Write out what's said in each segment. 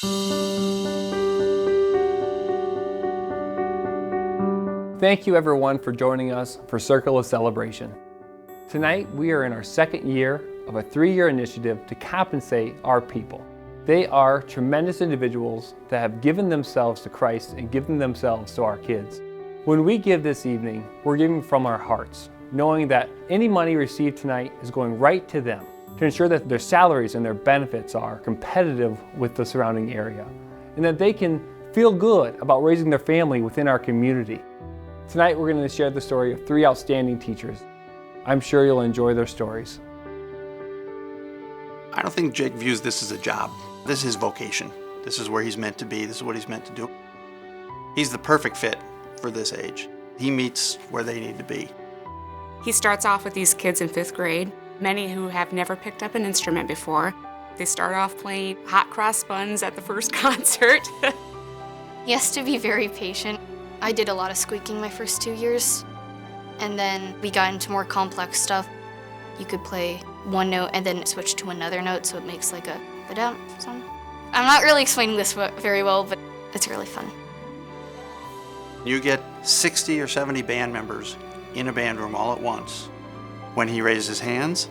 Thank you everyone for joining us for Circle of Celebration. Tonight we are in our second year of a 3-year initiative to compensate our people. They are tremendous individuals that have given themselves to Christ and given themselves to our kids. When we give this evening, we're giving from our hearts, knowing that any money received tonight is going right to them to ensure that their salaries and their benefits are competitive with the surrounding area, and that they can feel good about raising their family within our community. Tonight we're going to share the story of 3 outstanding teachers. I'm sure you'll enjoy their stories. I don't think Jake views this as a job. This is his vocation. This is where he's meant to be. This is what he's meant to do. He's the perfect fit for this age. He meets where they need to be. He starts off with these kids in 5th grade, many who have never picked up an instrument before. They start off playing hot cross buns at the first concert. He has to be very patient. I did a lot of squeaking my first 2 years, and then we got into more complex stuff. You could play one note and then switch to another note, so it makes like a ba-dum sound. I'm not really explaining this very well, but it's really fun. You get 60 or 70 band members in a band room all at once. When he raises his hands,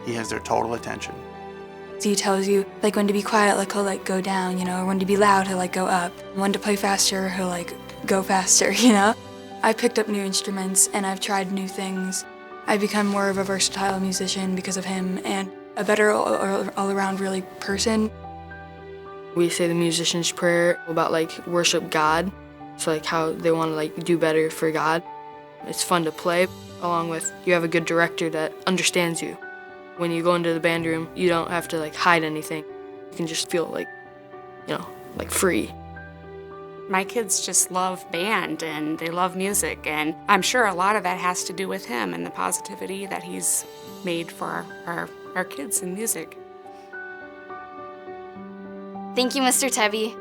he has their total attention. So he tells you, like, when to be quiet, like, he'll, like, go down, you know, or when to be loud, he'll, like, go up. When to play faster, he'll, like, go faster, you know? I've picked up new instruments, and I've tried new things. I've become more of a versatile musician because of him, and a better all-around, really, person. We say the musician's prayer about, like, worship God, so, like, how they want to, like, do better for God. It's fun to play, along with you have a good director that understands you. When you go into the band room, you don't have to, like, hide anything. You can just feel, like, you know, like, free. My kids just love band and they love music, and I'm sure a lot of that has to do with him and the positivity that he's made for our kids in music. Thank you, Mr. Tebby.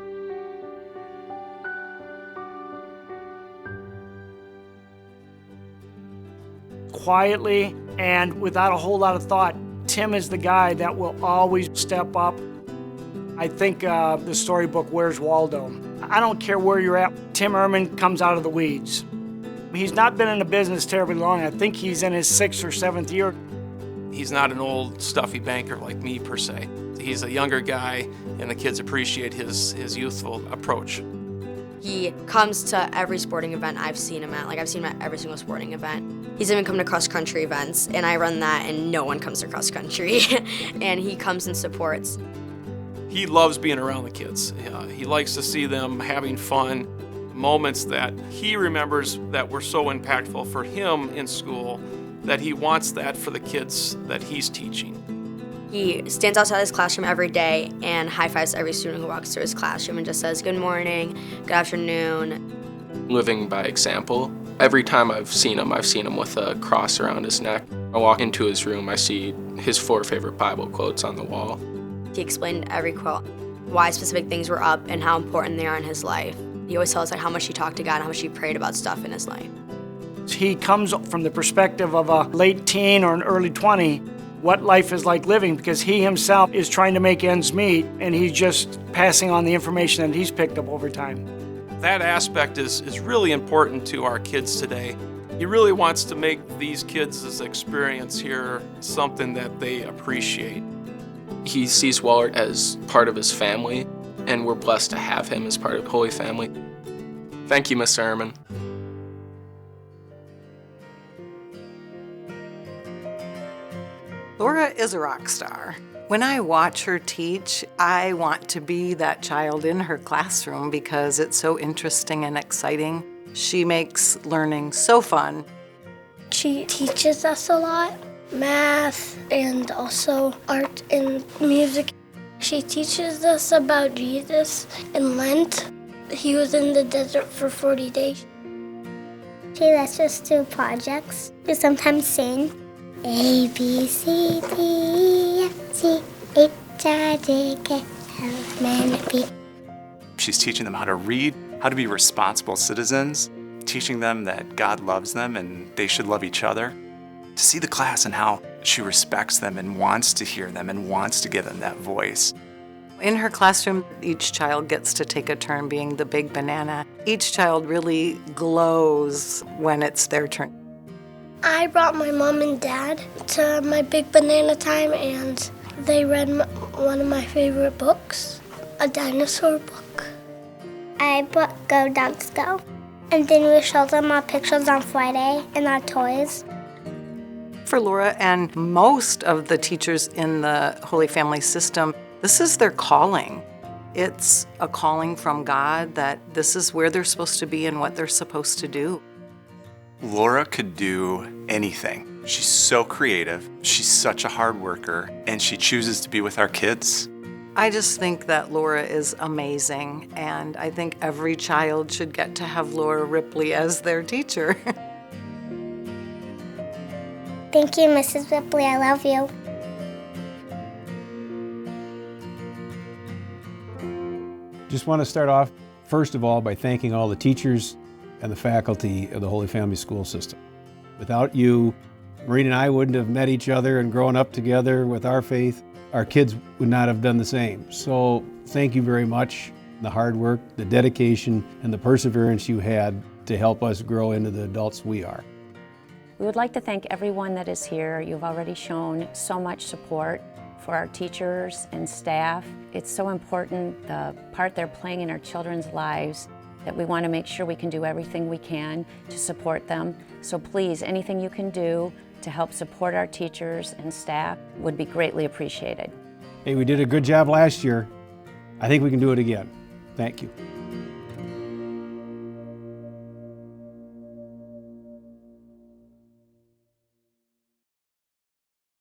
Quietly and without a whole lot of thought, Tim is the guy that will always step up. I think the storybook, Where's Waldo? I don't care where you're at, Tim Herman comes out of the weeds. He's not been in the business terribly long. I think he's in his 6th or 7th year. He's not an old stuffy banker like me per se. He's a younger guy, and the kids appreciate his youthful approach. He comes to every sporting event I've seen him at. Like, I've seen him at every single sporting event. He's even come to cross-country events, and I run that, and no one comes to cross-country. And he comes and supports. He loves being around the kids. He likes to see them having fun, moments that he remembers that were so impactful for him in school that he wants that for the kids that he's teaching. He stands outside his classroom every day and high-fives every student who walks through his classroom and just says, good morning, good afternoon. Living by example. Every time I've seen him with a cross around his neck. I walk into his room, I see his 4 favorite Bible quotes on the wall. He explained every quote, why specific things were up and how important they are in his life. He always tells us, like, how much he talked to God and how much he prayed about stuff in his life. He comes from the perspective of a late teen or an early 20, what life is like living, because he himself is trying to make ends meet, and he's just passing on the information that he's picked up over time. That aspect is really important to our kids today. He really wants to make these kids' experience here something that they appreciate. He sees Wallert as part of his family, and we're blessed to have him as part of the Holy Family. Thank you, Mr. Herman. Laura is a rock star. When I watch her teach, I want to be that child in her classroom because it's so interesting and exciting. She makes learning so fun. She teaches us a lot, math and also art and music. She teaches us about Jesus and Lent. He was in the desert for 40 days. She lets us do projects. We sometimes sing. A, B, C, D, E, F, G, H, I, J, K, L, M, N, P. She's teaching them how to read, how to be responsible citizens, teaching them that God loves them and they should love each other. To see the class and how she respects them and wants to hear them and wants to give them that voice. In her classroom, each child gets to take a turn being the big banana. Each child really glows when it's their turn. I brought my mom and dad to my big banana time, and they read one of my favorite books, a dinosaur book. I bought Go Dunks Go. And then we showed them our pictures on Friday and our toys. For Laura and most of the teachers in the Holy Family system, this is their calling. It's a calling from God that this is where they're supposed to be and what they're supposed to do. Laura could do anything. She's so creative, she's such a hard worker, and she chooses to be with our kids. I just think that Laura is amazing, and I think every child should get to have Laura Ripley as their teacher. Thank you, Mrs. Ripley. I love you. Just want to start off, first of all, by thanking all the teachers and the faculty of the Holy Family School System. Without you, Maureen and I wouldn't have met each other and grown up together with our faith. Our kids would not have done the same. So thank you very much. The hard work, the dedication, and the perseverance you had to help us grow into the adults we are. We would like to thank everyone that is here. You've already shown so much support for our teachers and staff. It's so important, the part they're playing in our children's lives, that we want to make sure we can do everything we can to support them. So please, anything you can do to help support our teachers and staff would be greatly appreciated. Hey, we did a good job last year. I think we can do it again. Thank you.